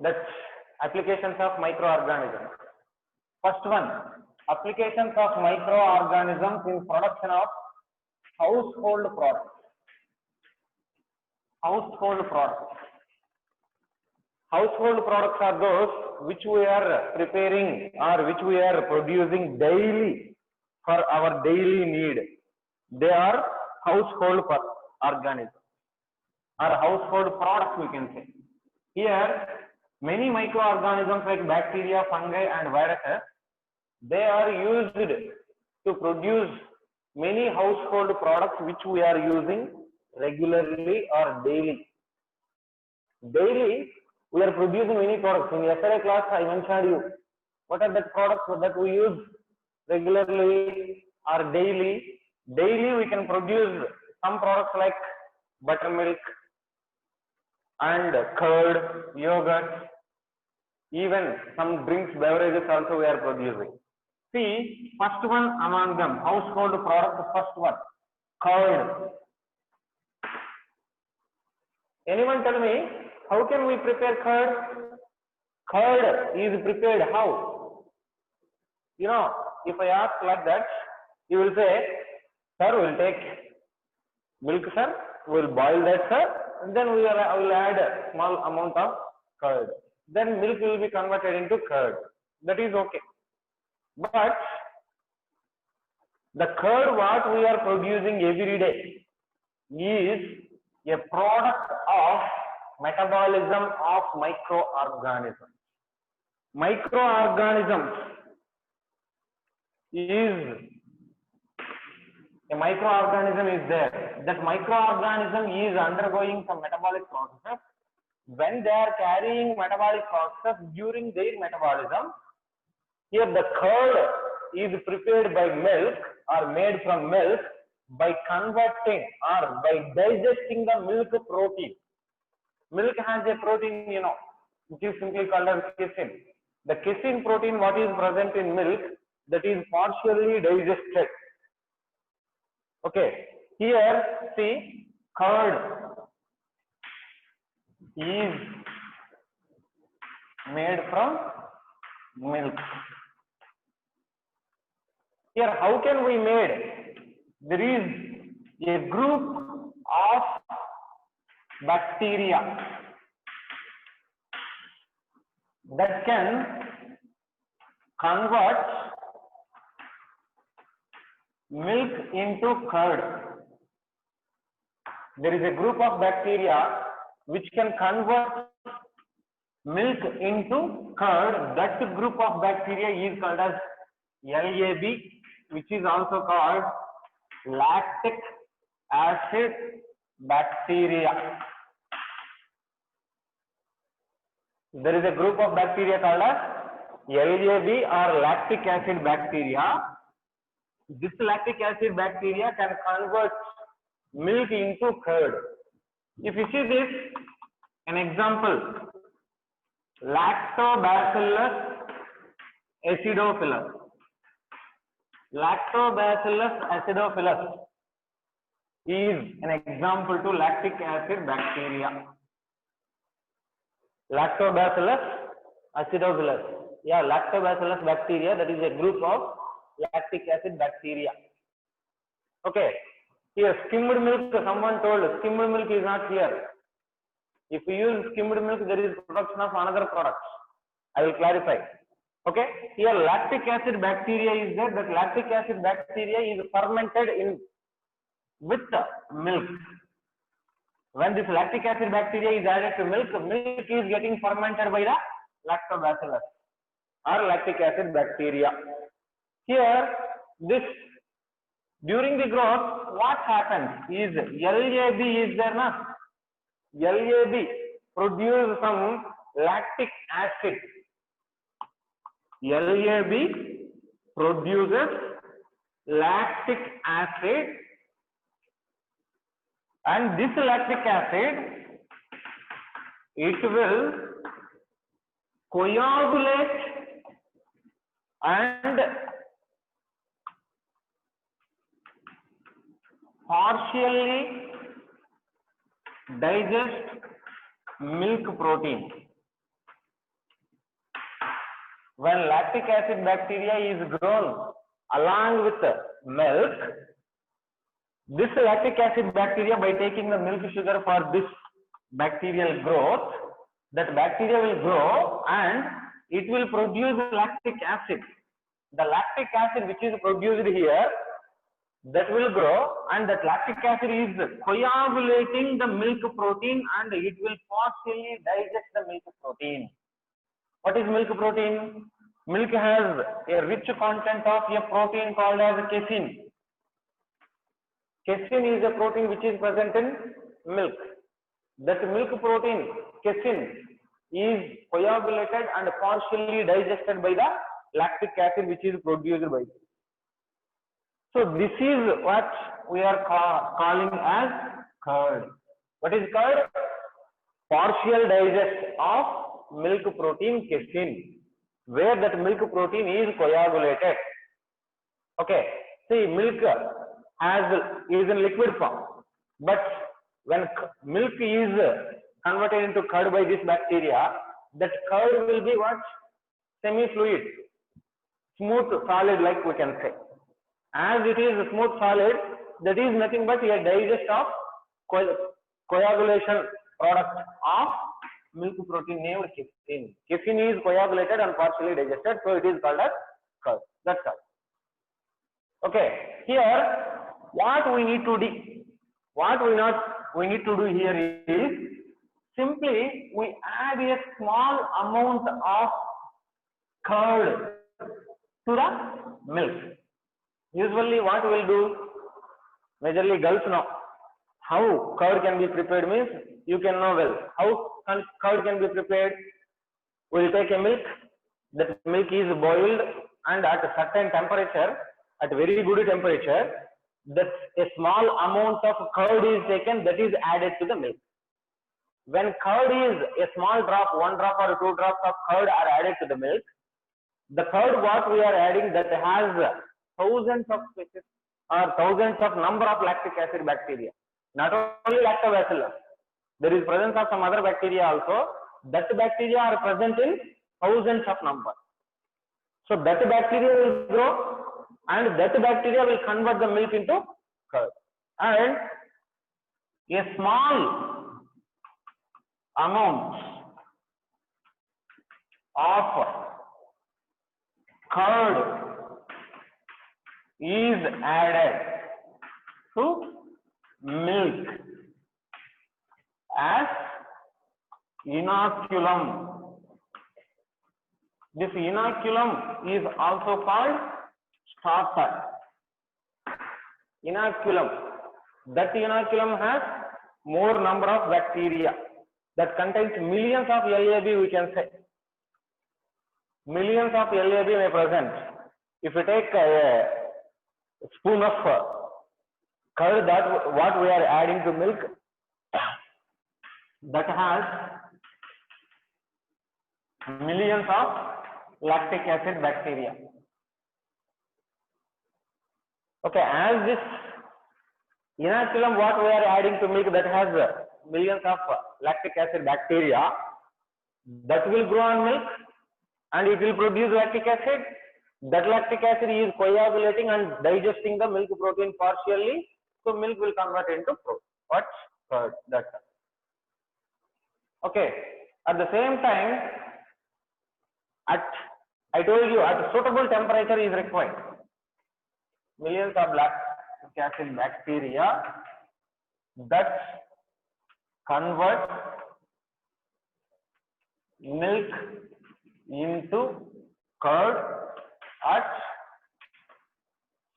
That's applications of microorganisms. First one, applications of microorganisms in production of household products. Household products. Household products are those which we are preparing or which we are producing daily for our daily need. They are household organisms or household products, we can say. Here, many microorganisms like bacteria, fungi, and viruses, they are used to produce many household products which we are using regularly or daily. Daily, we are producing many products. In yesterday class, I mentioned you what are the products that we use regularly or daily. Daily, we can produce some products like buttermilk and curd, yogurt, even some drinks, beverages also we are producing. See, first one among them, household product, first one, curd. Anyone tell me, how can we prepare curd? Curd is prepared how? You know, if I ask like that, you will say, sir, we'll take milk, sir, we'll boil that, sir, and then we will add a small amount of curd. Then milk will be converted into curd. That is okay. But the curd what we are producing every day is a product of metabolism of microorganisms. Microorganisms is a microorganism is there. That microorganism is undergoing some metabolic processes. When they are carrying metabolic processes during their metabolism, here the curd is prepared by milk or made from milk by converting or by digesting the milk protein. Milk has a protein, you know, which is simply called as casein. The casein protein what is present in milk, that is partially digested. Okay, here see, curd is made from milk. Here, how can we made? There is a group of bacteria that can convert milk into curd. There is a group of bacteria which can convert milk into curd. That group of bacteria is called as LAB, which is also called lactic acid bacteria. There is a group of bacteria called as LAB or lactic acid bacteria. This lactic acid bacteria can convert milk into curd. If you see this, an example, Lactobacillus acidophilus. Lactobacillus acidophilus is an example to lactic acid bacteria. Lactobacillus acidophilus. Yeah, lactobacillus bacteria, that is a group of lactic acid bacteria. Okay. Here, skimmed milk, someone told skimmed milk is not here. If you use skimmed milk, there is production of another products. I will clarify. Okay. Here, lactic acid bacteria is there. That lactic acid bacteria is fermented in with milk. When this lactic acid bacteria is added to milk, milk is getting fermented by the lactobacillus or lactic acid bacteria. Here, this during the growth, what happens is LAB is there, na? LAB produce some lactic acid. LAB produces lactic acid, and this lactic acid, it will coagulate and partially digest milk protein. when lactic acid bacteria is grown along with milk, this lactic acid bacteria, by taking the milk sugar for this bacterial growth, that bacteria will grow and it will produce lactic acid. The lactic acid which is produced here, that will grow, and that lactic acid is coagulating the milk protein and it will partially digest the milk protein. What is milk protein? Milk has a rich content of a protein called as casein. Casein is a protein which is present in milk. That milk protein, casein, is coagulated and partially digested by the lactic acid which is produced by it. So this is what we are calling as curd. What is curd? Partial digest of milk protein casein, where that milk protein is coagulated. Okay, see, milk is in liquid form, but when milk is converted into curd by this bacteria, that curd will be what? Semi-fluid, smooth solid, like we can say. As it is a smooth solid, that is nothing but a digest of coagulation product of milk protein named casein. Casein is coagulated and partially digested, so it is called as curd. That's all. Okay, here what we need to do, we need to do here is simply we add a small amount of curd to the milk. Usually what we will do, majorly girls know how curd can be prepared, means you can know well how curd can be prepared. We will take a milk, that milk is boiled, and at a certain temperature, at very good temperature, that a small amount of curd is taken, that is added to the milk. When curd is a small drop, 1 drop or 2 drops of curd are added to the milk, the curd what we are adding, that has thousands of species or thousands of number of lactic acid bacteria. Not only lactobacillus, there is presence of some other bacteria also. That bacteria are present in thousands of number. So that bacteria will grow and that bacteria will convert the milk into curd. And a small amount of curd is added to milk as inoculum. This inoculum is also called starter. Inoculum. That inoculum has more number of bacteria that contains millions of LAB, we can say. Millions of LAB may present. If you take a spoon of curd, that what we are adding to milk, that has millions of lactic acid bacteria. Okay, as this inoculum what we are adding to milk, that has millions of lactic acid bacteria, that will grow on milk and it will produce lactic acid. That lactic acid is coagulating and digesting the milk protein partially, so milk will convert into protein. What? Curd. That's all. Okay. At the same time, I told you, at suitable temperature is required. Millions of lactic acid bacteria that convert milk into curd at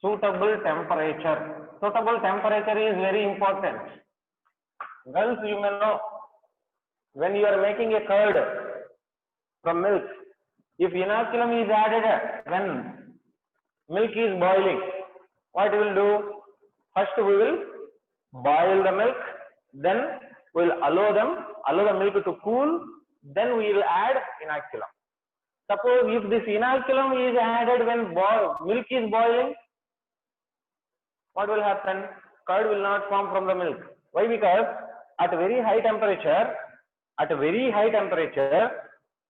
suitable temperature. Suitable temperature is very important. Girls, you may know, when you are making a curd from milk, if inoculum is added when milk is boiling, what we will do? First we will boil the milk, then we will allow the milk to cool, then we will add inoculum. Suppose if this inoculum is added when milk is boiling, what will happen? Curd will not form from the milk. Why? Because at a very high temperature,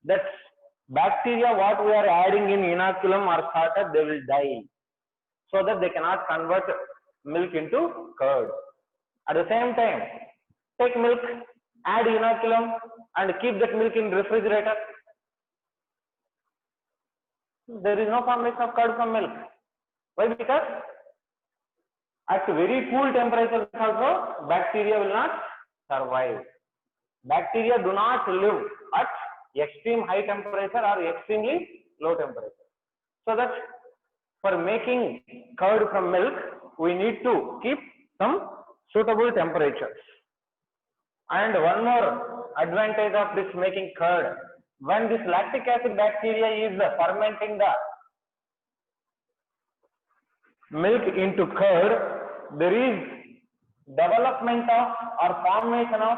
that bacteria what we are adding in inoculum or starter, they will die, so that they cannot convert milk into curd. At the same time, take milk, add inoculum, and keep that milk in refrigerator. There is no formation of curd from milk. Why? Because at very cool temperatures also, bacteria will not survive. Bacteria do not live at extreme high temperature or extremely low temperature. So that for making curd from milk, we need to keep some suitable temperatures. And one more advantage of this making curd, when this lactic acid bacteria is fermenting the milk into curd, there is development of or formation of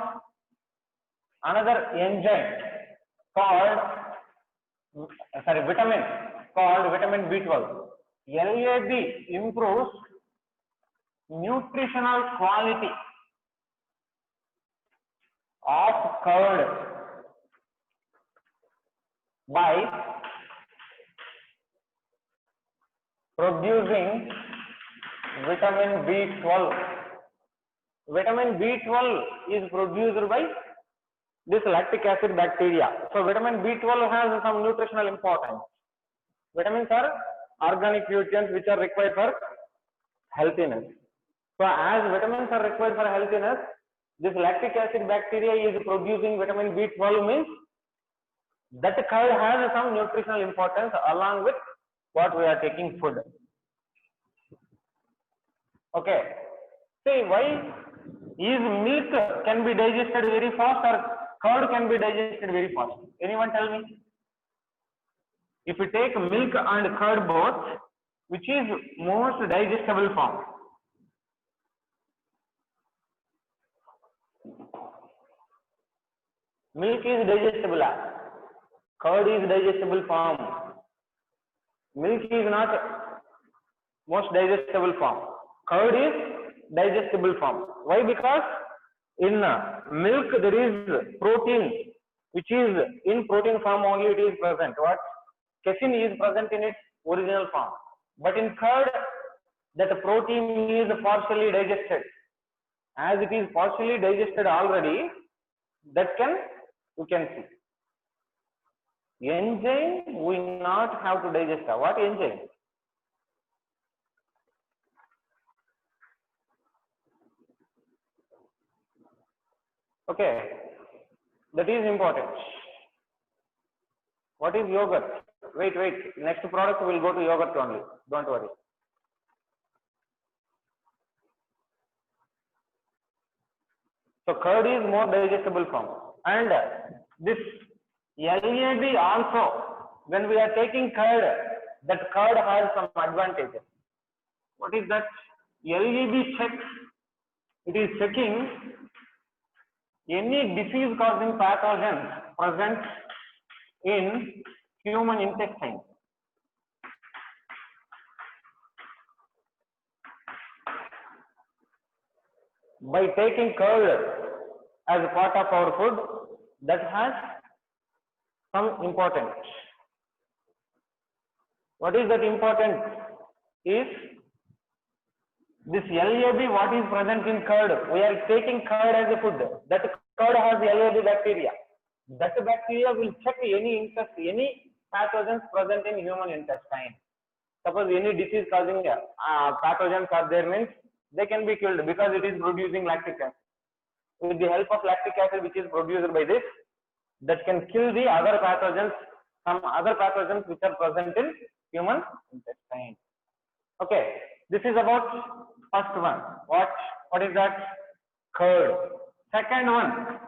another enzyme called vitamin called vitamin B12. LAB improves nutritional quality of curd by producing vitamin B12. Vitamin B12 is produced by this lactic acid bacteria. So vitamin B12 has some nutritional importance. Vitamins are organic nutrients which are required for healthiness. So as vitamins are required for healthiness, this lactic acid bacteria is producing vitamin B12, means that curd has some nutritional importance along with what we are taking food. Okay. See, why is milk can be digested very fast or curd can be digested very fast? Anyone tell me? If we take milk and curd both, which is most digestible form? Milk is digestible. Curd is digestible form. Milk is not most digestible form. Curd is digestible form. Why? Because in milk there is protein, which is in protein form only it is present. What? Casein is present in its original form. But in curd, that protein is partially digested. As it is partially digested already, that we can see. Enzyme we not have to digest. What enzyme? Okay, that is important. What is yogurt? Wait. Next product will go to yogurt only. Don't worry. So curd is more digestible form, and this LAB also, when we are taking curd, that curd has some advantages. What is that? LAB checks. It is checking any disease causing pathogens present in human intestine. By taking curd as a part of our food, that has some importance. What is that important? Is this LAB, what is present in curd? We are taking curd as a food. That curd has LAB bacteria. That bacteria will check any pathogens present in human intestine. Suppose any disease causing pathogens are there, means they can be killed because it is producing lactic acid. With the help of lactic acid, which is produced by this, that can kill the other pathogens, some other pathogens which are present in human intestine. Okay, this is about first one. What is that? Curd. Second one,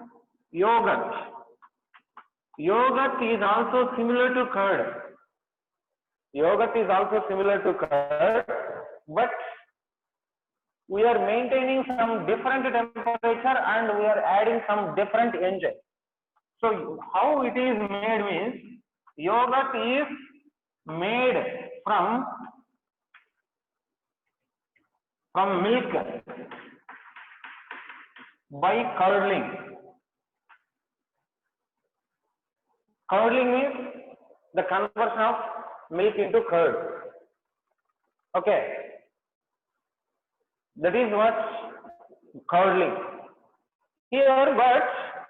yogurt. Yogurt is also similar to curd. Yogurt is also similar to curd, but we are maintaining some different temperature and we are adding some different enzyme. So how it is made means, yogurt is made from milk by curdling. Curdling means the conversion of milk into curd. Okay, that is what curdling. Here, but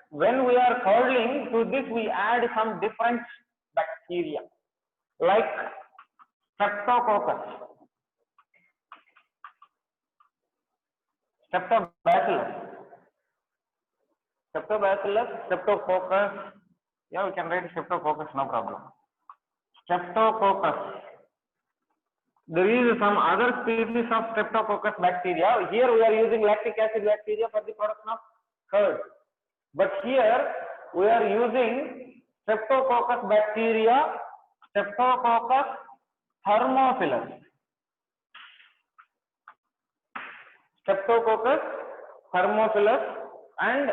when we are curdling, to this we add some different bacteria like Streptococcus, Streptobacillus, Streptococcus. Yeah, we can write Streptococcus, no problem. Streptococcus. There is some other species of Streptococcus bacteria. Here we are using lactic acid bacteria for the production of curd. But here we are using Streptococcus bacteria, Streptococcus thermophilus. Streptococcus thermophilus and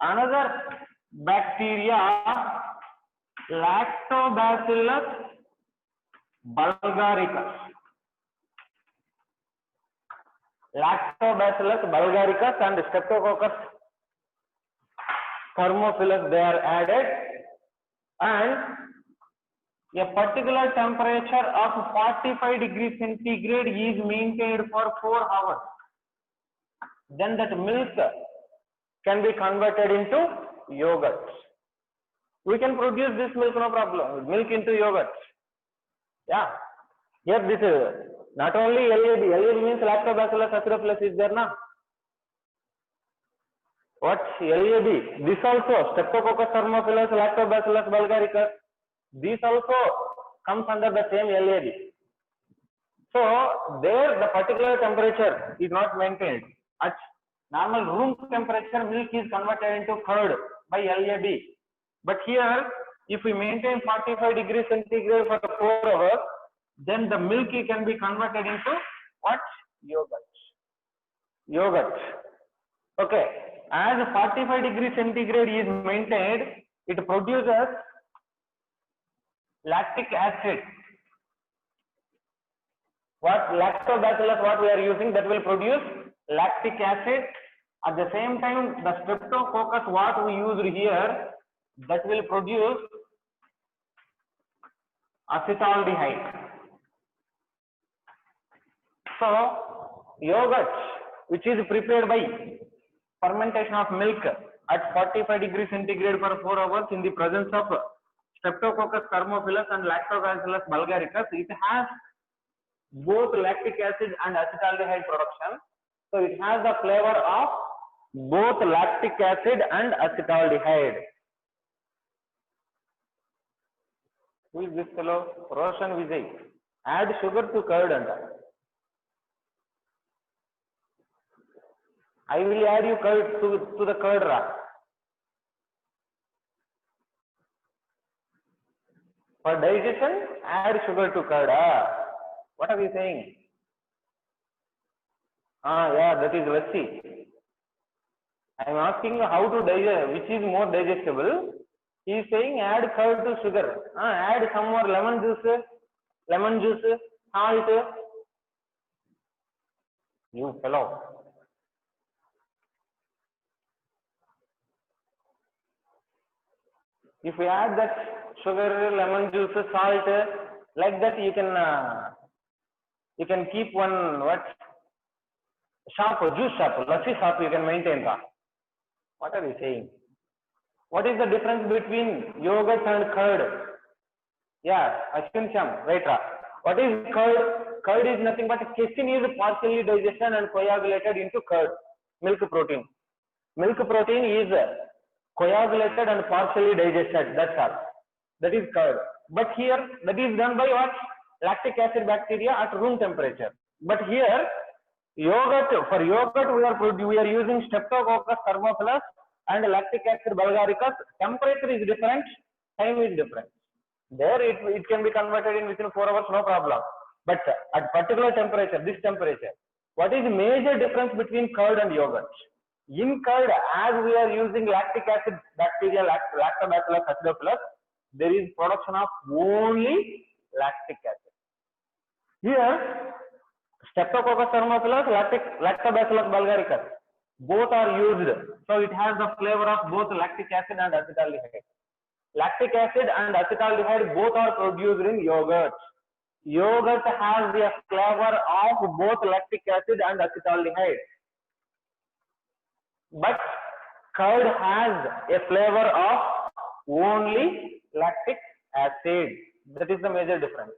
another bacteria, Lactobacillus bulgaricus. Lactobacillus bulgaricus and Streptococcus thermophilus, they are added, and a particular temperature of 45 degrees centigrade is maintained for 4 hours. Then that milk can be converted into yogurt. We can produce this milk, no problem. Milk into yogurt. Yeah. Here this is not only LAB. LAB means Lactobacillus acidophilus is there now. What LAB? This also Streptococcus thermophilus, Lactobacillus bulgaricus. This also comes under the same LAB. So there the particular temperature is not maintained. At normal room temperature, milk is converted into curd by LAB. But here, if we maintain 45 degrees centigrade for 4 hours, then the milk can be converted into what? Yogurt. Yogurt. Okay. As 45 degrees centigrade is maintained, it produces lactic acid. What Lactobacillus, what we are using, that will produce lactic acid. At the same time, the Streptococcus, what we used here, that will produce acetaldehyde. So, yogurt, which is prepared by fermentation of milk at 45 degrees centigrade for 4 hours in the presence of Streptococcus thermophilus and Lactobacillus bulgaricus, it has both lactic acid and acetaldehyde production. So it has the flavor of both lactic acid and acetaldehyde. Who is this fellow? Roshan Vijay. Add sugar to curd and I will add you curd to the curd raw. For digestion, add sugar to curd. What are we saying? Yeah, that is lassi. I am asking how to digest, which is more digestible. He is saying add curd to sugar. Add some more lemon juice, salt. You fellow. If we add that sugar, lemon juice, salt, like that, you can keep one shop, juice shop, lassi shop, you can maintain that. What are you saying? What is the difference between yogurt and curd? Yeah, Ashwin Sham, right? What is curd? Curd is nothing but casein is partially digested and coagulated into curd, milk protein. Milk protein is coagulated and partially digested, that's all. That is curd. But here, that is done by what? Lactic acid bacteria at room temperature. But here, yogurt, for yogurt we are using Streptococcus thermophilus and lactic acid bulgaricus. Temperature is different, time is different. There it can be converted in within 4 hours, no problem. But at particular temperature, this temperature, what is the major difference between curd and yogurt? In curd, as we are using lactic acid bacteria, Lactobacillus acidophilus, there is production of only lactic acid. Here, Streptococcus thermophilus, Lactobacillus bulgaricus, both are used. So it has the flavor of both lactic acid and acetaldehyde. lactic acid and acetaldehyde both are produced in yogurt. Yogurt has a flavor of both lactic acid and acetaldehyde, but curd has a flavor of only lactic acid. That is the major difference.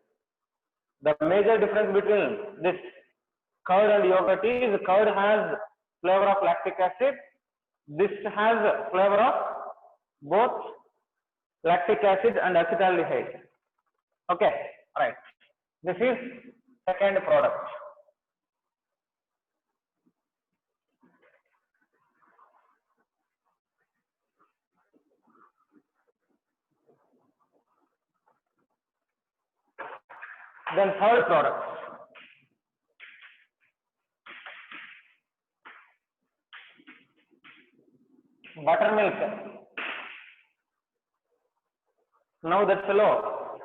The major difference between this curd and yogurt is curd has flavor of lactic acid. This has flavor of both lactic acid and acetaldehyde. Okay, right. This is second product. Then third product. Buttermilk. Now that fellow,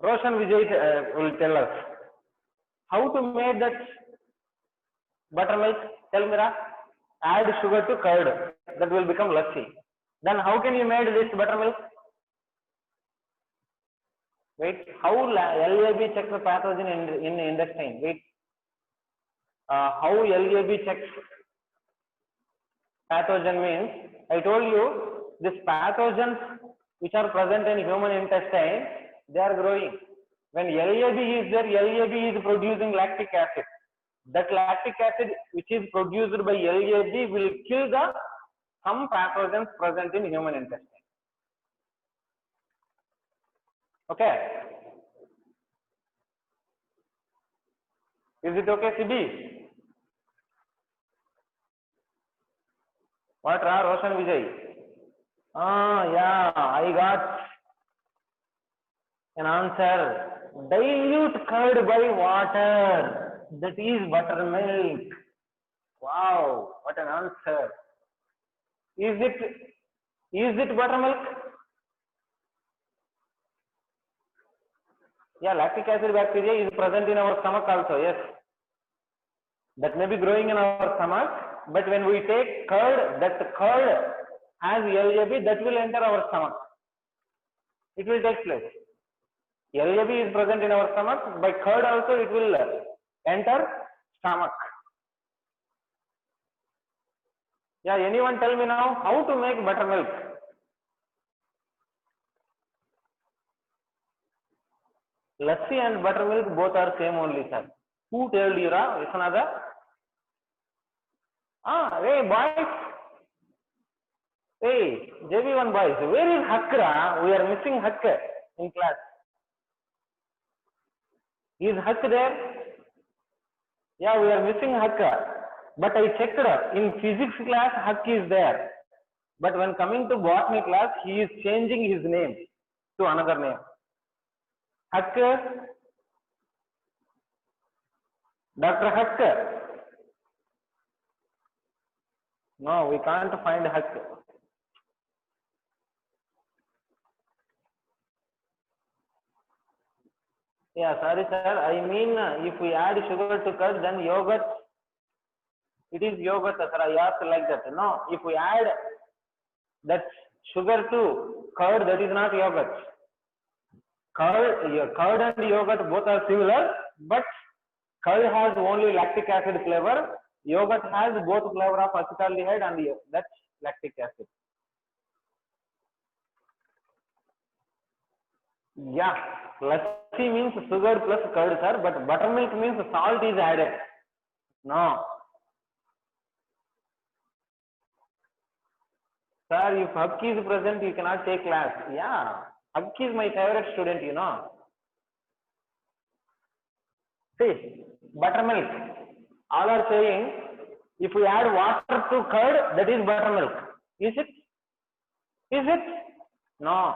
Roshan Vijay will tell us how to make that buttermilk. Tell me, add sugar to curd, that will become lassi. Then how can you make this buttermilk? Wait, how LAB checks the pathogen in intestine? Wait, how LAB checks pathogen means, I told you, these pathogens which are present in human intestine, they are growing. When LAB is there, LAB is producing lactic acid. That lactic acid which is produced by LAB will kill some pathogens present in human intestine. Okay. Is it okay, CB? What, Roshan Vijay? Yeah, I got an answer. Dilute curd by water. That is buttermilk. Wow, what an answer. Is it buttermilk? Yeah, lactic acid bacteria is present in our stomach also, yes. That may be growing in our stomach, but when we take curd, that curd has LAB, that will enter our stomach. It will take place. LAB is present in our stomach, by curd also it will enter stomach. Yeah, anyone tell me now how to make buttermilk? Lassi and buttermilk both are same only, sir. Who told you, Viswanatha? Hey boys. Hey, JB1 boys. Where is Hak? We are missing Hak in class. Is Hak there? Yeah, we are missing Hak. But I checked in physics class, Hak is there. But when coming to botany class, he is changing his name to another name. Hak? Dr. Hak? No, we can't find Hak. Yeah, sorry sir. I mean, if we add sugar to curd, then yogurt. It is yogurt, sir. I asked like that. No, if we add that sugar to curd, that is not yogurt. Curd and yogurt both are similar, but curd has only lactic acid flavor. Yogurt has both flavor of acetaldehyde and that's lactic acid. Yeah, lassi means sugar plus curd, sir, but buttermilk means salt is added. No. Sir, if Hak is present, you cannot take class. Yeah, Hak is my favorite student, you know. See, buttermilk. All are saying, if we add water to curd, that is buttermilk. Is it? Is it? No.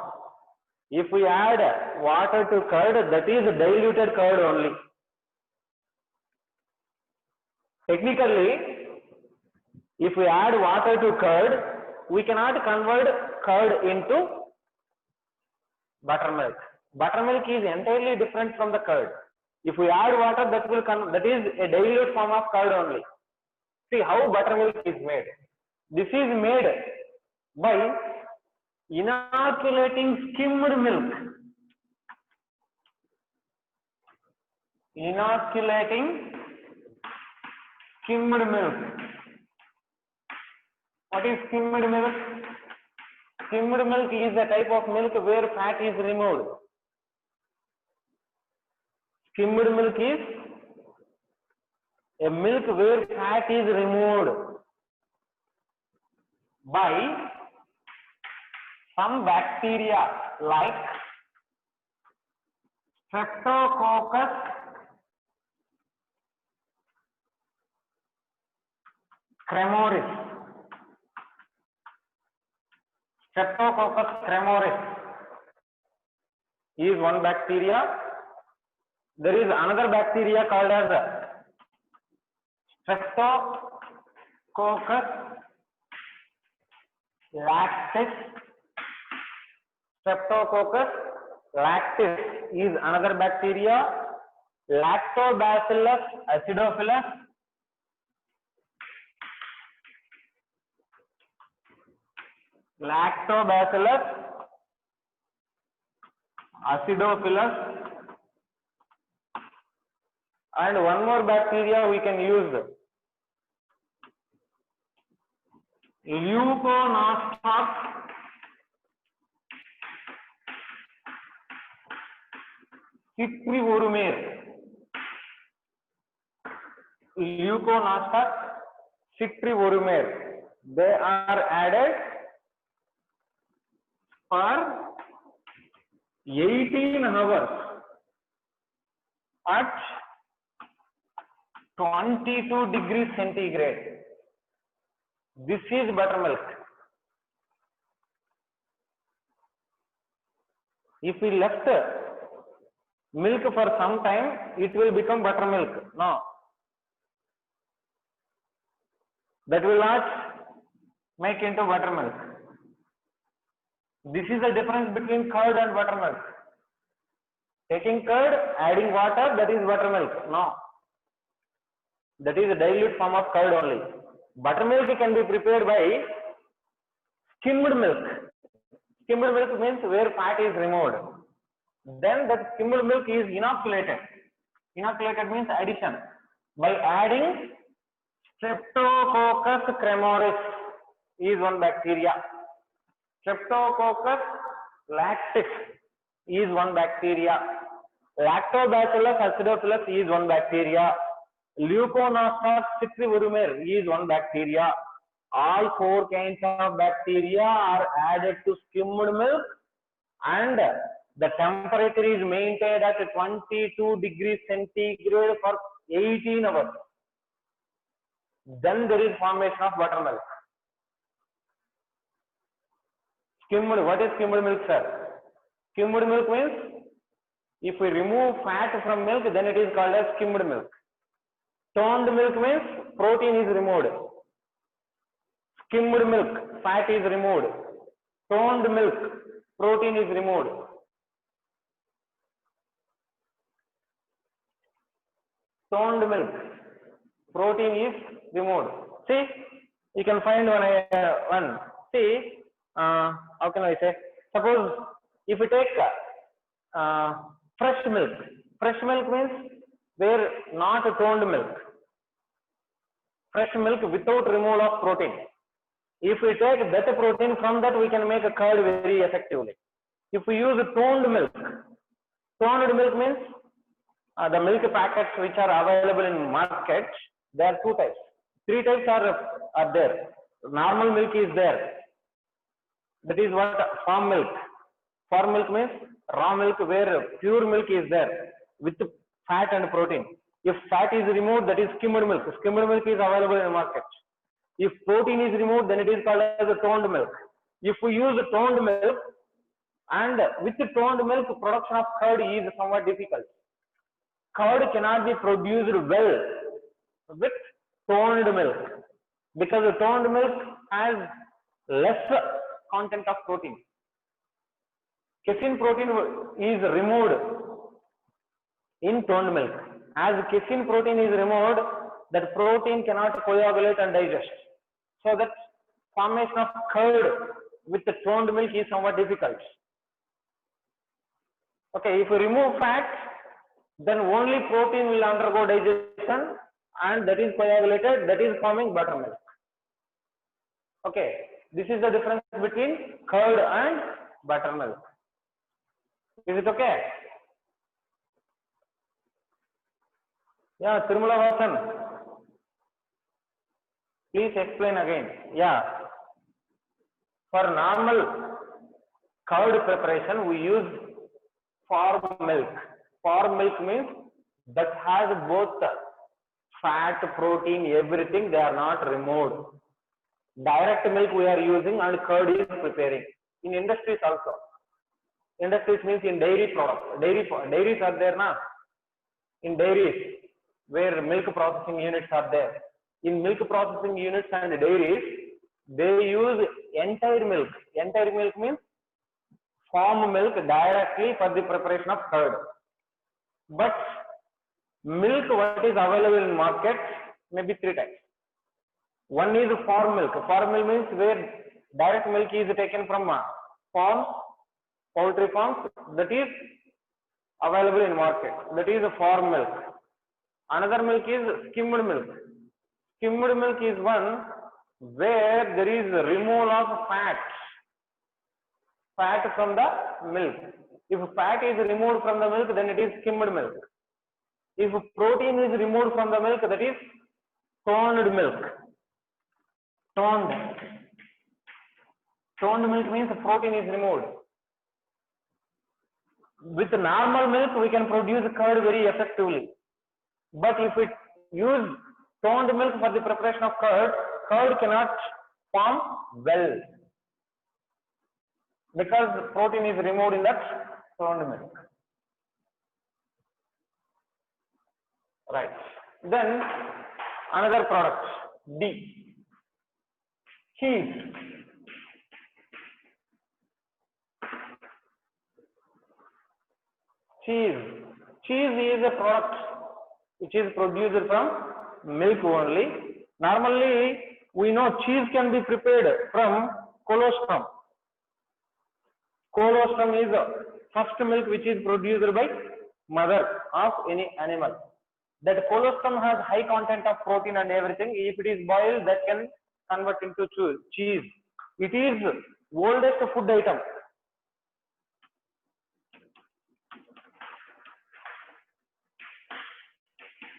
If we add water to curd, that is diluted curd only. Technically, if we add water to curd, we cannot convert curd into buttermilk. Buttermilk is entirely different from the curd. If we add water, that is a dilute form of curd only. See how buttermilk is made. This is made by Inoculating skimmed milk. Inoculating skimmed milk. What is skimmed milk? Skimmed milk is a type of milk where fat is removed. Skimmed milk is a milk where fat is removed by some bacteria like Streptococcus cremoris. Streptococcus cremoris is one bacteria. There is another bacteria called as Streptococcus lactis. Streptococcus lactis is another bacteria. Lactobacillus acidophilus. Lactobacillus acidophilus. And one more bacteria we can use, Leuconostoc citrivorumere. Leuconostoc citrivorumere. They are added for 18 hours at 22 degrees centigrade. This is buttermilk. If we left milk for some time, it will become buttermilk. No. That will not make into buttermilk. This is the difference between curd and buttermilk. Taking curd, adding water, that is buttermilk. No. That is a dilute form of curd only. Buttermilk can be prepared by skimmed milk. Skimmed milk means where fat is removed. Then that skimmed milk is inoculated. Inoculated means addition. By adding Streptococcus cremoris is one bacteria. Streptococcus lactis is one bacteria. Lactobacillus acidophilus is one bacteria. Leuconostoc citrivorumere is one bacteria. All four kinds of bacteria are added to skimmed milk and the temperature is maintained at 22 degrees centigrade for 18 hours. Then there is formation of buttermilk. Skimmed, what is skimmed milk, sir? Skimmed milk means if we remove fat from milk, then it is called as skimmed milk. Toned milk means protein is removed. Skimmed milk, fat is removed. Toned milk, protein is removed. Toned milk, protein is removed. See, you can find one. See, how can I say? Suppose if we take fresh milk. Fresh milk means where not toned milk. Fresh milk without removal of protein. If we take that protein, from that we can make a curd very effectively. If we use toned milk means the milk packets which are available in market, there are two types. Three types are there. Normal milk is there. That is what farm milk. Farm milk means raw milk where pure milk is there with fat and protein. If fat is removed, that is skimmed milk. Skimmed milk is available in the market. If protein is removed, then it is called as a toned milk. If we use toned milk, and with toned milk, production of curd is somewhat difficult. Curd cannot be produced well with toned milk because toned milk has less content of protein. Casein protein is removed in toned milk. As casein protein is removed, that protein cannot coagulate and digest. So that formation of curd with the toned milk is somewhat difficult. Okay, if you remove fat, then only protein will undergo digestion and that is coagulated, that is forming buttermilk. Okay, this is the difference between curd and buttermilk. Is it okay? Yeah, Tirumala Vasan, please explain again. Yeah, for normal curd preparation, we use farm milk. Farm milk means that has both fat, protein, everything, they are not removed. Direct milk we are using and curd is preparing. In industries also. Industries means in dairy products. Dairies are there now. In dairies where milk processing units are there. In milk processing units and dairies, they use entire milk. Entire milk means farm milk directly for the preparation of curd. But milk what is available in market may be three types. One is farm milk. Farm milk means where direct milk is taken from farms, poultry farms, that is available in market. That is a farm milk. Another milk is skimmed milk. Skimmed milk is one where there is removal of fat from the milk. If fat is removed from the milk, then it is skimmed milk. If protein is removed from the milk, that is toned milk. Toned milk means protein is removed. With normal milk, we can produce curd very effectively. But if we use toned milk for the preparation of curd, curd cannot form well because protein is removed in that toned milk. Right. Then another product, D. Cheese. Cheese is a product which is produced from milk only. Normally, we know cheese can be prepared from colostrum. Colostrum is first milk which is produced by mother of any animal. That colostrum has high content of protein and everything. If it is boiled, that can convert into cheese. It is oldest food item.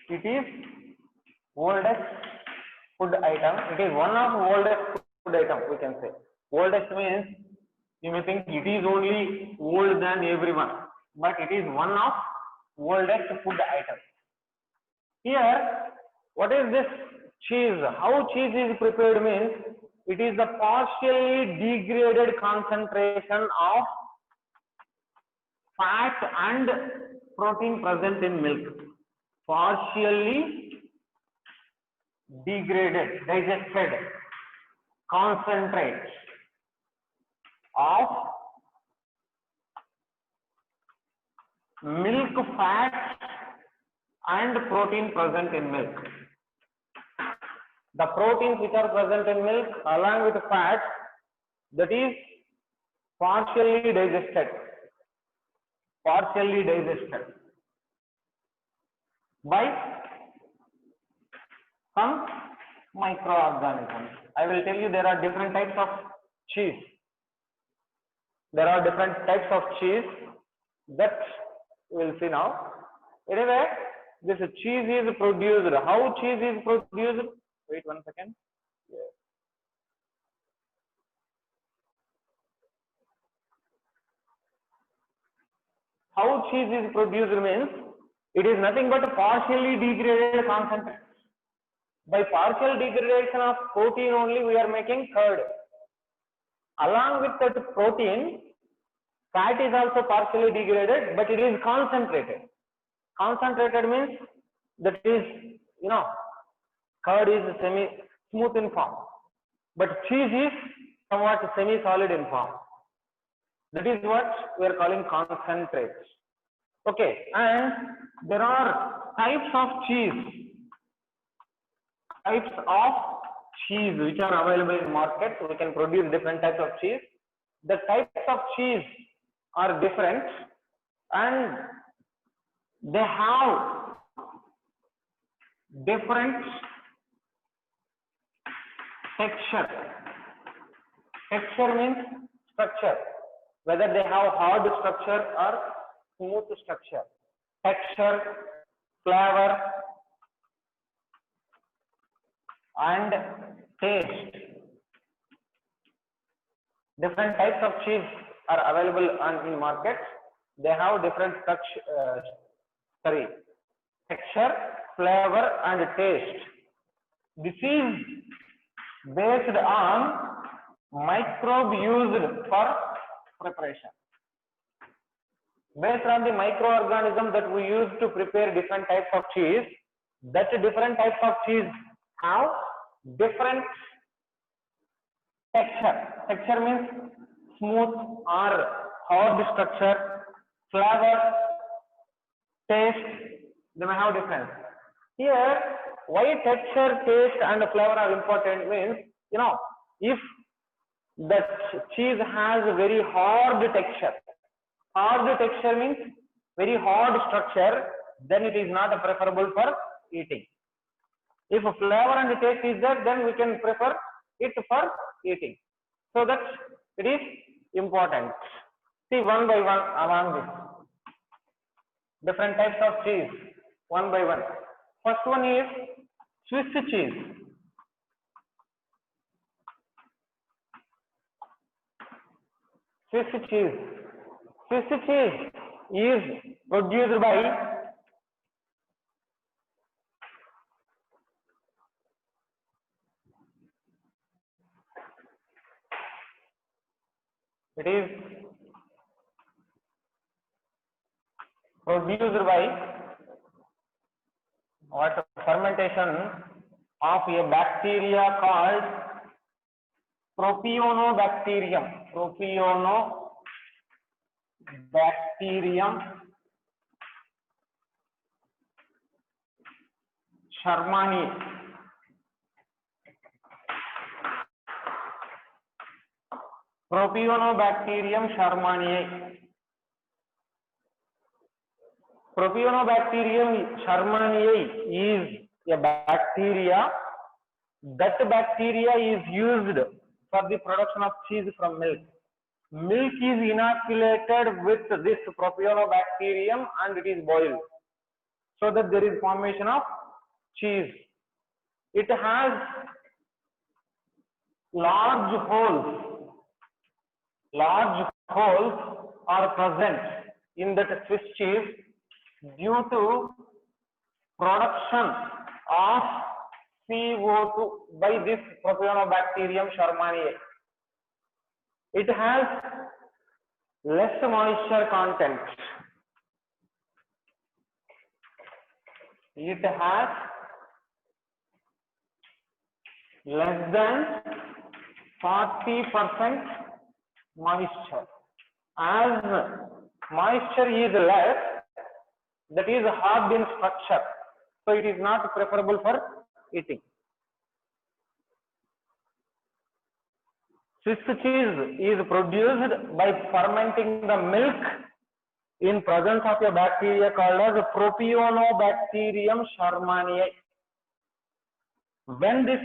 It is oldest food item. It is one of oldest food item, we can say. Oldest means you may think it is only old than everyone, but it is one of oldest food items. Here, what is this cheese? How cheese is prepared means it is the partially degraded concentration of fat and protein present in milk. Partially degraded, digested concentrate of milk fat and protein present in milk. The proteins which are present in milk along with fat, that is partially digested by some microorganisms. I will tell you there are different types of cheese. There are different types of cheese that we will see now. Anyway, this cheese is produced. How cheese is produced? Wait 1 second. Yeah. How cheese is produced means it is nothing but a partially degraded concentrate. By partial degradation of protein only we are making curd. Along with that protein, fat is also partially degraded, but it is concentrated. Concentrated means that is, curd is semi-smooth in form, but cheese is somewhat semi-solid in form. That is what we are calling concentrate. Okay, and there are types of cheese. Types of cheese which are available in market. We can produce different types of cheese. the types of cheese are different and they have different texture. Texture means structure, whether they have hard structure or smooth structure. Texture, flavor, and taste. Different types of cheese are available in market. They have different texture, flavor, and taste. This is based on microbe used for preparation. Based on the microorganism that we use to prepare different types of cheese, that different types of cheese have different texture. Texture means smooth or hard structure, flavor, taste, they may have difference. Here, why texture, taste, and flavor are important means, if the cheese has a very hard texture means very hard structure, then it is not preferable for eating. If a flavor and taste is there, then we can prefer it for eating. So that it is important. See one by one among this. Different types of cheese, one by one. First one is Swiss cheese. Swiss cheese. Swiss cheese is produced by what fermentation of a bacteria called Propionibacterium. Propionibacterium shermanii. Propionibacterium shermanii. Propionibacterium shermanii is a bacteria. That bacteria is used for the production of cheese from milk. Milk is inoculated with this Propionibacterium and it is boiled, so that there is formation of cheese. It has large holes. Large holes are present in that Swiss cheese due to production of CO2 by this Propionibacterium shermanii. It has less moisture content. It has less than 40% moisture. As moisture is less, that is hard in structure, so it is not preferable for eating. Swiss cheese is produced by fermenting the milk in presence of a bacteria called as Propionibacterium shermanii. When this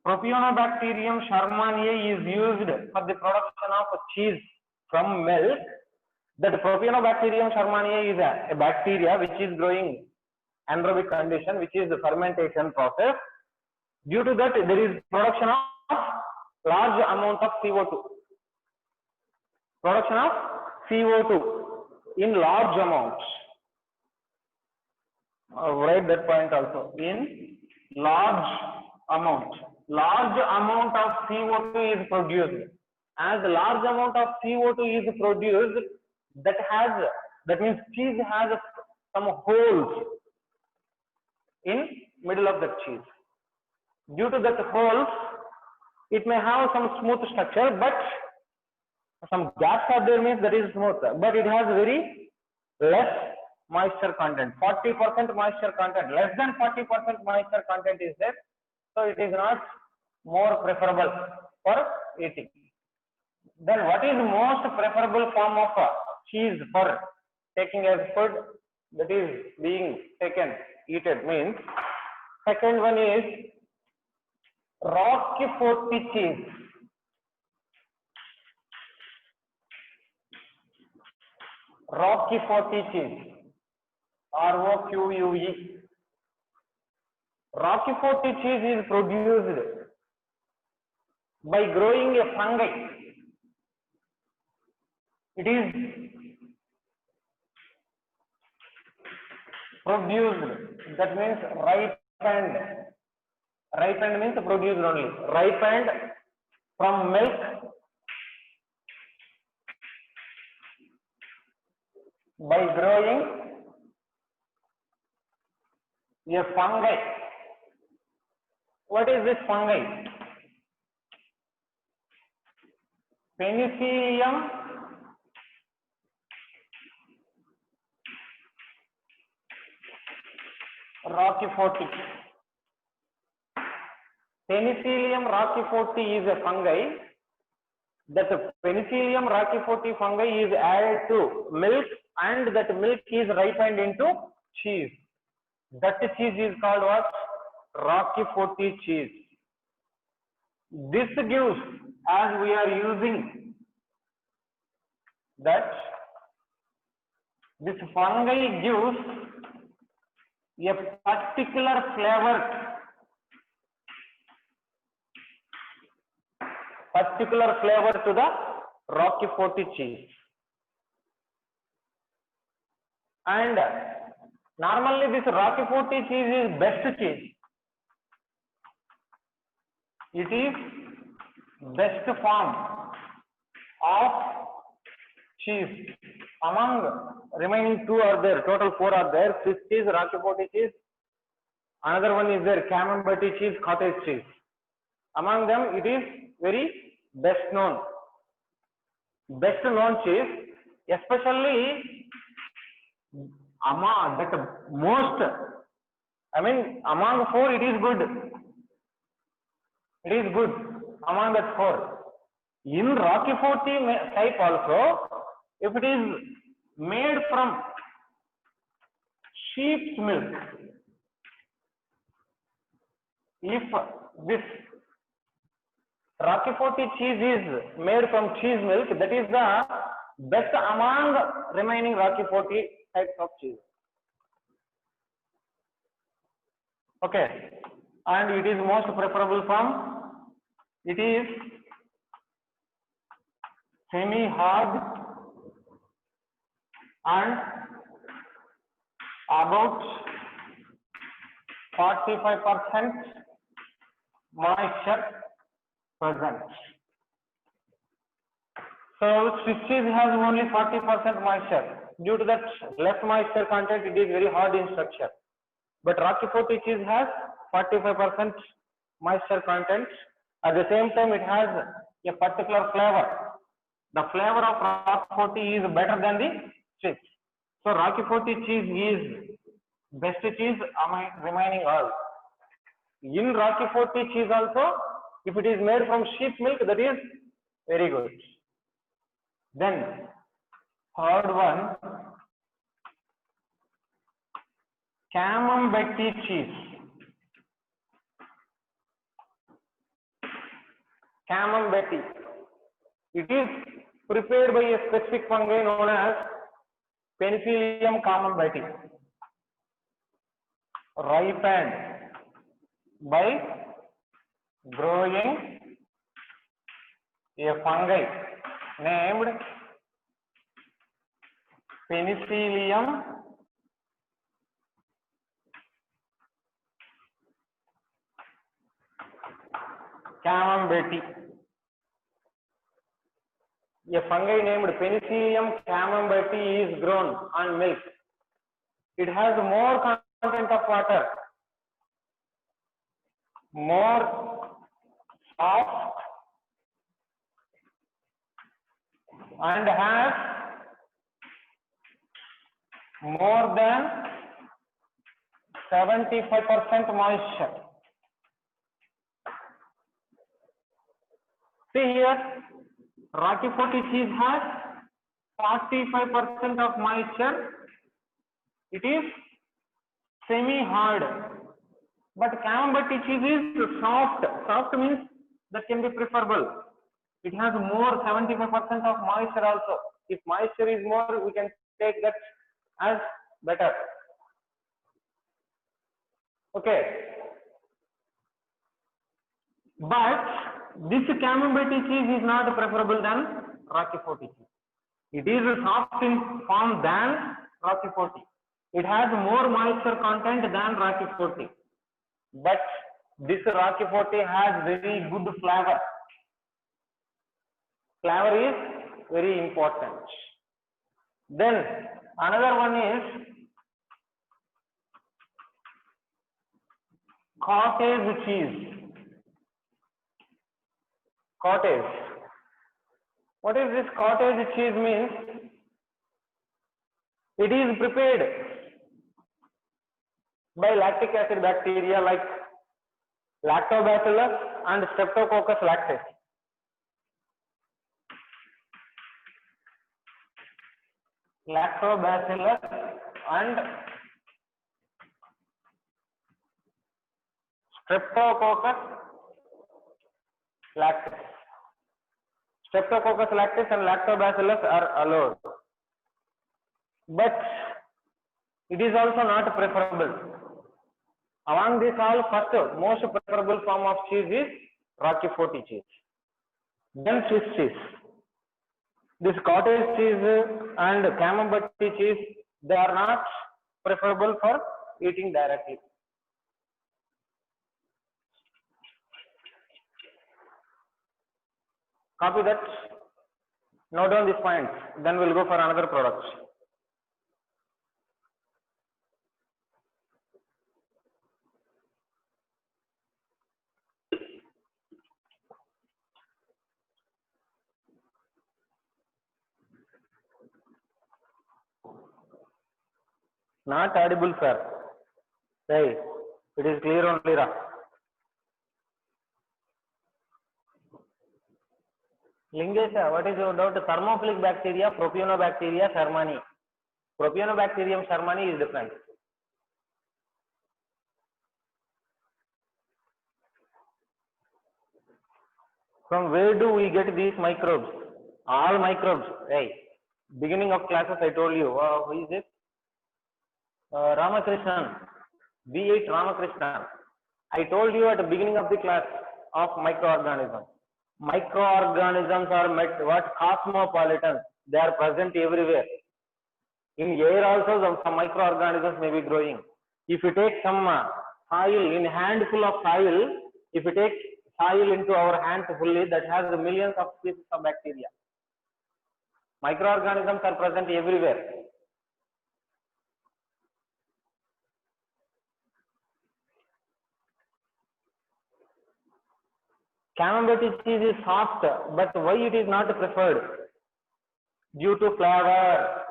Propionibacterium shermanii is used for the production of cheese from milk, that Propionibacterium shermanii is a bacteria which is growing anaerobic condition, which is the fermentation process. Due to that, there is production of large amount of CO2. Production of CO2 in large amounts. Write that point also. In large amount. Large amount of CO2 is produced. As large amount of CO2 is produced, that means cheese has some holes in middle of the cheese. Due to that holes, it may have some smooth structure, but some gaps are there, means that is smooth, but it has very less moisture content. 40% moisture content, less than 40% moisture content is there, so it is not more preferable for eating. Then what is most preferable form of cheese for taking as food, that is being taken, eaten means, second one is Roquefort cheese. Roquefort cheese. ROQUE. Roquefort cheese is produced by growing a fungi. It is produced, that means ripened. Ripened means produced only. Ripened from milk by growing a fungi. What is this fungi? Penicillium roqueforti. Penicillium roqueforti is a fungi. That Penicillium roqueforti fungi is added to milk, and that milk is ripened into cheese. That cheese is called what? Roquefort cheese. This gives, as we are using that, this fungi gives a particular flavor to the Roquefort cheese. And normally this Roquefort cheese is best cheese. It is best form of cheese. Among remaining two are there, total four are there: Swiss cheese, Roquefort cheese. Another one is there, Camembert cheese, cottage cheese. Among them, it is very best known cheese, especially among that most. I mean, among four, it is good. It is good among that four. In Roquefort type also, if it is made from sheep's milk, if this Roquefort cheese is made from cheese milk, that is the best among remaining Roquefort types of cheese. Okay, and it is most preferable form. It is semi-hard and about 45% moisture present. So Swiss cheese has only 40% moisture. Due to that less moisture content, it is very hard in structure. But Roquefort cheese has 45% moisture content. At the same time, it has a particular flavor. The flavor of Roquefort is better than the Swiss. So Roquefort cheese is best cheese among remaining all. In Roquefort cheese also, if it is made from sheep milk, that is very good. Then third one, Camembert cheese. Camembert. It is prepared by a specific fungi known as Penicillium camemberti, ripened by growing a fungi named Penicillium camemberti. A fungi named Penicillium camemberti is grown on milk. It has more content of water, more soft, and has more than 75% moisture. See here, Rocky 40 cheese has 45% of moisture. It is semi-hard. But Camembert cheese is soft. Soft means that can be preferable. It has more 75% of moisture also. If moisture is more, we can take that as better. Okay. But this Camembert cheese is not preferable than Rocky 40 cheese. It is soft in form than Rocky 40. It has more moisture content than Rocky 40. But this Rocky 40 has very good flavor. Flavor is very important. Then another one is cottage cheese. Cottage. What is this cottage cheese means? It is prepared by lactic acid bacteria like Lactobacillus and Streptococcus lactis. Lactobacillus and Streptococcus lactis. Streptococcus lactis and Lactobacillus are allowed, but it is also not preferable. Among these all, first most preferable form of cheese is Rocky 40 cheese. Then Swiss cheese. This cottage cheese and Camembert cheese, they are not preferable for eating directly. Copy that. Note down these points. Then we'll go for another product. Not audible, sir. Hey, it is clear only, Ra. Lingesha, what is your doubt? Thermophilic bacteria, Propionobacteria shermani. Propionobacterium shermani is different. From where do we get these microbes? All microbes. Hey, beginning of classes I told you. Who is it? Ramakrishnan. B8 Ramakrishnan. I told you at the beginning of the class of microorganisms. Microorganisms are what? Cosmopolitan. They are present everywhere. In air also some microorganisms may be growing. If you take some soil, in handful of soil, if you take soil into our hands fully, that has millions of species of bacteria. Microorganisms are present everywhere. Camembert cheese is soft, but why it is not preferred? Due to flavor.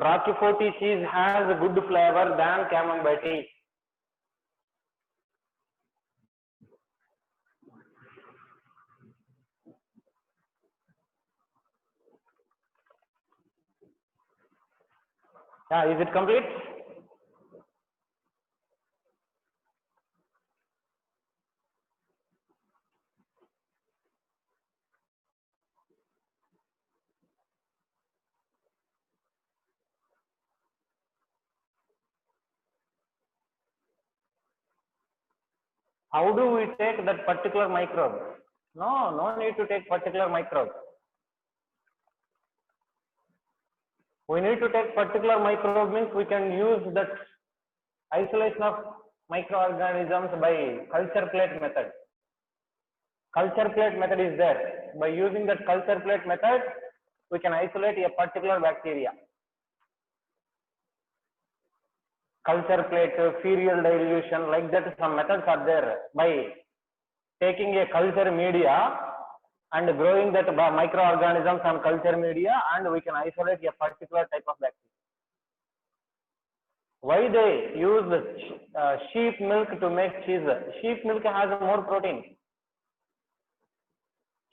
Rocky 40 cheese has a good flavor than Camembert. Yeah, is it complete? How do we take that particular microbe? No need to take particular microbe. We need to take particular microbe means we can use that isolation of microorganisms by culture plate method. Culture plate method is there. By using that culture plate method, we can isolate a particular bacteria. Culture plate, serial dilution, like that some methods are there. By taking a culture media and growing that microorganisms on culture media, and we can isolate a particular type of bacteria. Why they use sheep milk to make cheese? Sheep milk has more protein.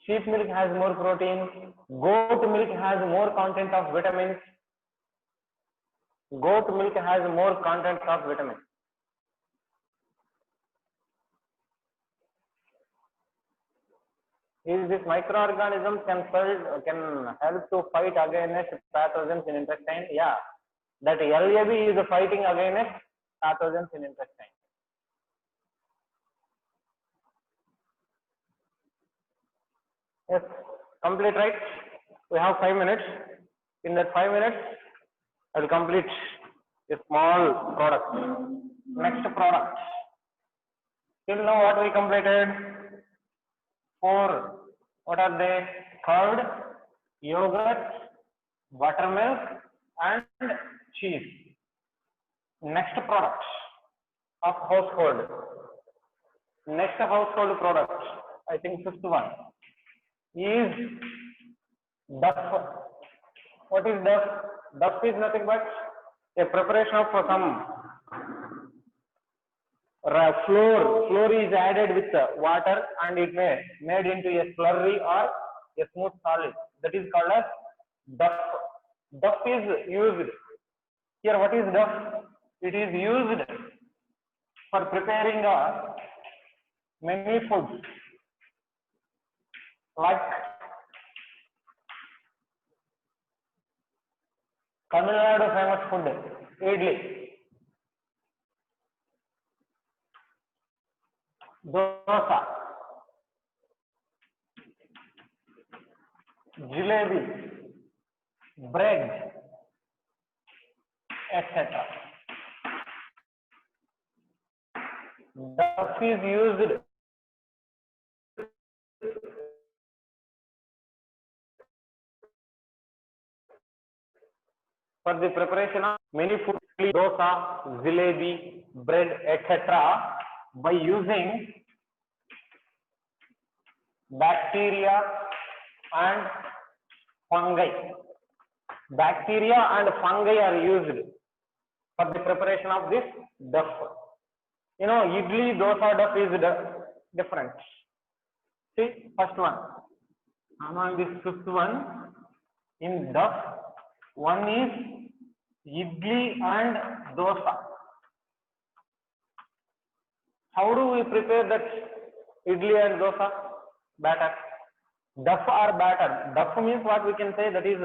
Sheep milk has more protein. Goat milk has more content of vitamins. Goat milk has more content of vitamins. Is this microorganism can help to fight against pathogens in intestine? Yeah, that LAB is fighting against pathogens in intestine. Yes, complete, right? We have 5 minutes. In that 5 minutes, I will complete a small product. Next product. Till now, what we completed? 4. What are they? Curd, yogurt, buttermilk, and cheese. Next product of household. Next household product, I think 5th one, is duff. What is duff? Duff is nothing but a preparation of some flour. Flour is added with water and it may made into a slurry or a smooth solid. That is called as duff. Duff is used. Here what is duff? It is used for preparing many foods like Tamil Nadu famous food, idli, dosa, jalebi, bread, etc. Duff is used for the preparation of many foods, dosa, jalebi, bread, etc. by using bacteria and fungi. Bacteria and fungi are used for the preparation of this duff. You know, idli, dosa, duff is different. See, first one. Among this 5th one, in duff, one is idli and dosa. How do we prepare that idli and dosa batter? Duff or batter. Duff means what we can say, that is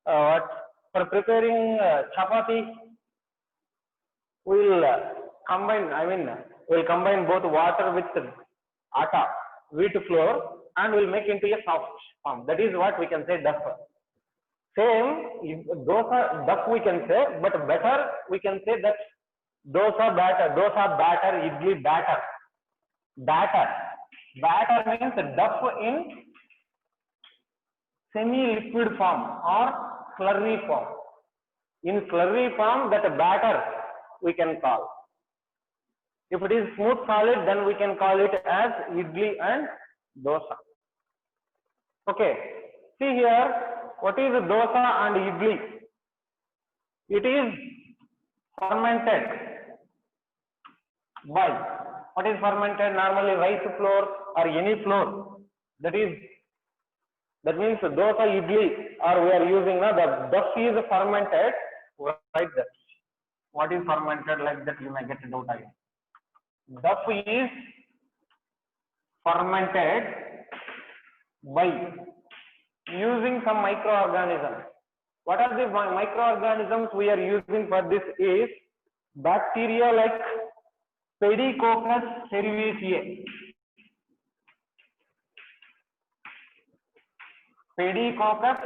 what for preparing chapati, we will combine both water with atta, wheat flour, and we will make into a soft form. That is what we can say duff. Same dosa, duff we can say, but better we can say that dosa batter, idli batter. Batter means duff in semi-liquid form or slurry form. In slurry form, that batter we can call. If it is smooth solid, then we can call it as idli and dosa. Okay, see here, what is dosa and idli? It is fermented by, what is fermented? Normally rice flour or any flour. That means dosa, idli, or we are using the duff is fermented. Write that. What is fermented? Like that you may get a doubt again. Duff is fermented by using some microorganisms. What are the microorganisms we are using for this? Is bacteria like Pediococcus cerevisiae. Pediococcus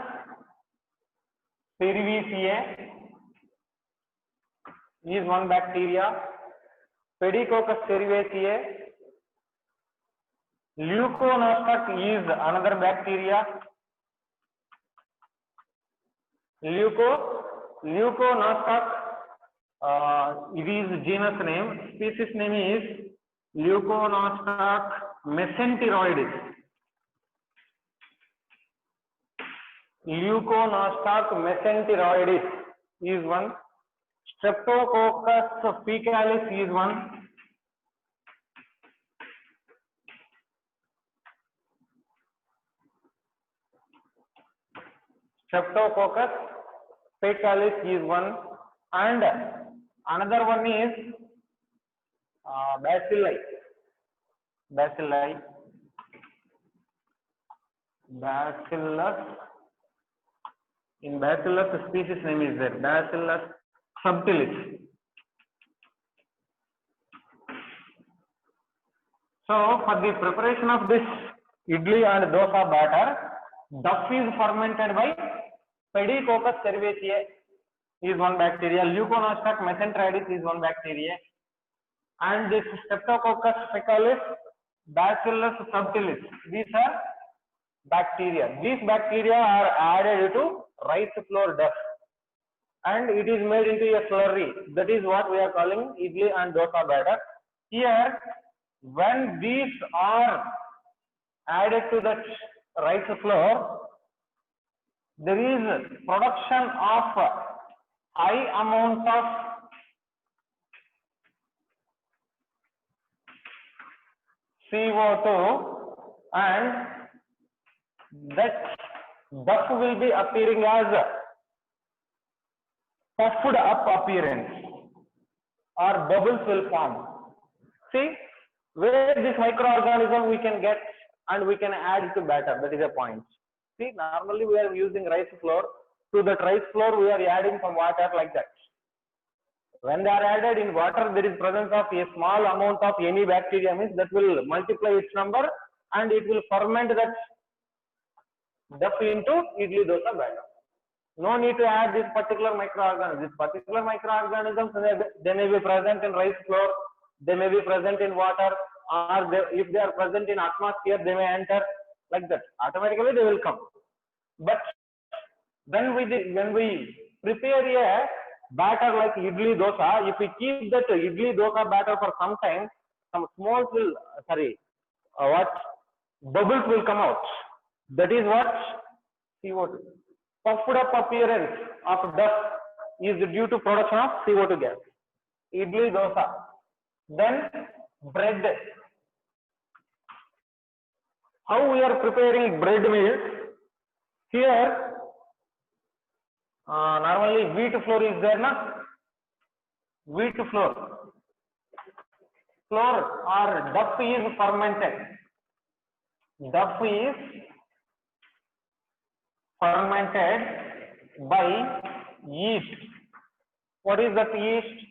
cerevisiae is one bacteria. Pediococcus cerevisiae. Leuconostoc is another bacteria. Leuconostoc, it is genus name. Species name is Leuconostoc mesenteroides. Leuconostoc mesenteroides is one. Streptococcus faecalis is one. Streptococcus faecalis is one, and another one is bacilli. Bacillus. In Bacillus, the species name is there, Bacillus subtilis. So for the preparation of this idli and dosa batter, duff is fermented by Pediococcus cerevisiae is one bacteria, Leuconostoc mesenteridis is one bacteria, and this Streptococcus faecalis, Bacillus subtilis, these are bacteria. These bacteria are added to rice flour duff and it is made into a slurry. That is what we are calling idli and dosa batter. Here, when these are added to that rice flour, there is production of high amount of CO2, and that duff will be appearing as puffed up appearance, or bubbles will form. See, where this microorganism we can get and we can add to batter, that is a point. See, normally we are using rice flour. To that rice flour we are adding some water like that. When they are added in water, there is presence of a small amount of any bacteria, means that will multiply its number and it will ferment that duff into idli dosa batter. No need to add this particular microorganism. This particular microorganisms, they may be present in rice flour, they may be present in water, or if they are present in atmosphere, they may enter like that. Automatically they will come. But when we prepare a batter like idli dosa, if we keep that idli dosa batter for some time, some small will bubbles will come out. That is what CO2. Puffed up appearance of duff is due to production of CO2 gas. Idli dosa. Then bread. How we are preparing bread meals? Here, normally wheat flour is there, na? Wheat flour. Flour or duff is fermented. Duff is fermented by yeast. What is that yeast?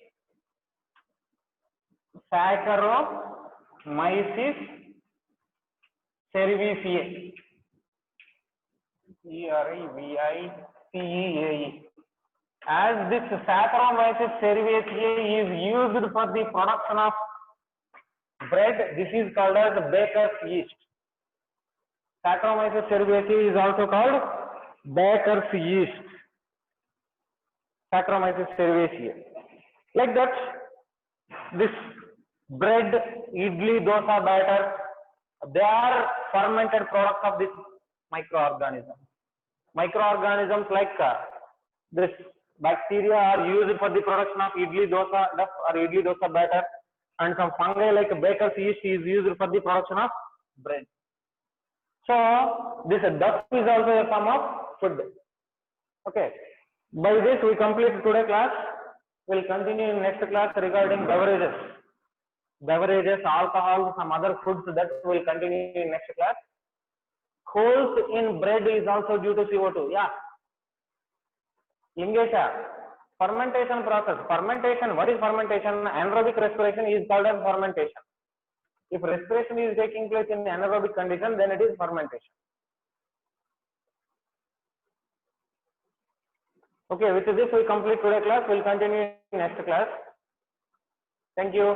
Saccharomyces cerevisiae. Cerevisiae. As this Saccharomyces cerevisiae is used for the production of bread, this is called as the baker's yeast. Saccharomyces cerevisiae is also called baker's yeast. Saccharomyces cerevisiae. Like that, this bread, idli, dosa batter, they are fermented products of this microorganism. Microorganisms like this bacteria are used for the production of idli dosa duff or idli dosa batter, and some fungi like baker's yeast is used for the production of bread. So this duff is also a form of food. Okay. By this we complete today's class. We'll continue in next class regarding beverages. Beverages, alcohol, some other foods, that will continue in next class. Holes in bread is also due to CO2. Yeah. Lingesha, fermentation process. Fermentation, what is fermentation? Anaerobic respiration is called as fermentation. If respiration is taking place in anaerobic condition, then it is fermentation. Okay, with this we complete today's class. We'll continue in next class. Thank you.